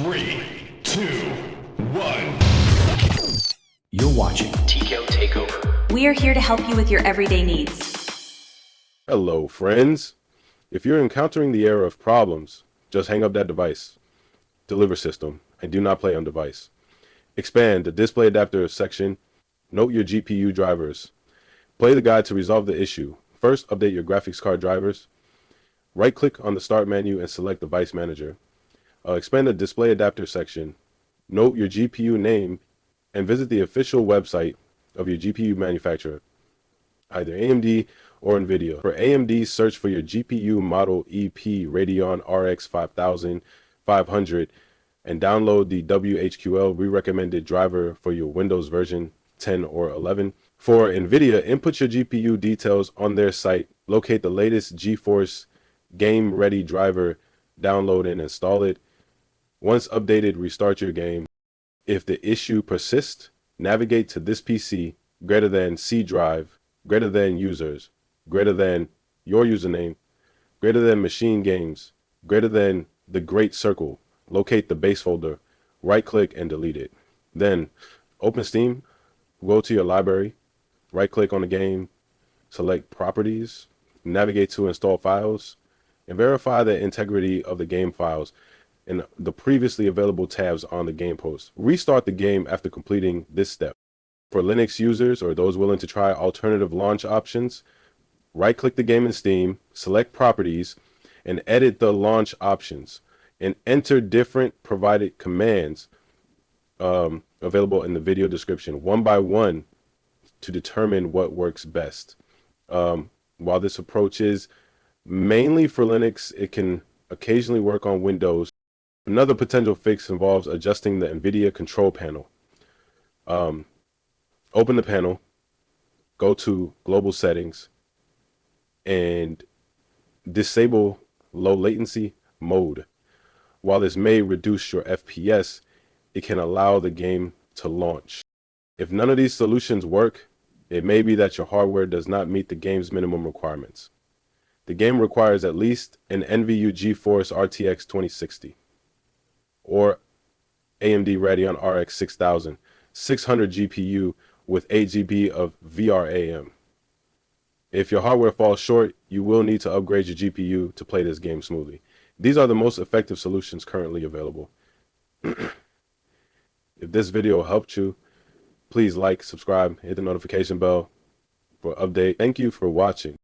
3, 2, 1. You're watching TKO Takeover. We are here to help you with your everyday needs. Hello, friends. If you're encountering the error of problems, just hang up that device. Deliver system, and do not play on device. Expand the display adapter section. Note your GPU drivers. Play the guide to resolve the issue. First, update your graphics card drivers. Right-click on the Start menu and select Device Manager. Expand the display adapter section. Note your GPU name and visit the official website of your GPU manufacturer, either AMD or NVIDIA. For AMD, search for your GPU model EP Radeon RX 5500 and download the WHQL recommended driver for your Windows version 10 or 11. For NVIDIA, input your GPU details on their site, locate the latest GeForce Game Ready driver, download and install it. Once updated, restart your game. If the issue persists, navigate to this PC, greater than C drive, greater than users, greater than your username, greater than machine games, greater than the great circle. Locate the base folder, right click and delete it. Then open Steam, go to your library, right click on the game, select properties, navigate to install files, and verify the integrity of the game files in the previously available tabs on the game post. Restart the game after completing this step. For Linux users or those willing to try alternative launch options, right-click the game in Steam, select Properties, and edit the launch options, and enter different provided commands available in the video description one by one to determine what works best. While this approach is mainly for Linux, it can occasionally work on Windows. Another potential fix involves adjusting the NVIDIA control panel. Open the panel, go to Global Settings, and disable low latency mode. While this may reduce your FPS, it can allow the game to launch. If none of these solutions work, it may be that your hardware does not meet the game's minimum requirements. The game requires at least an NVIDIA GeForce RTX 2060 or AMD Radeon RX 6600 GPU with 8 GB of VRAM. If your hardware falls short, you will need to upgrade your GPU to play this game smoothly. These are the most effective solutions currently available. If this video helped you, please like, subscribe, hit the notification bell for update. Thank you for watching.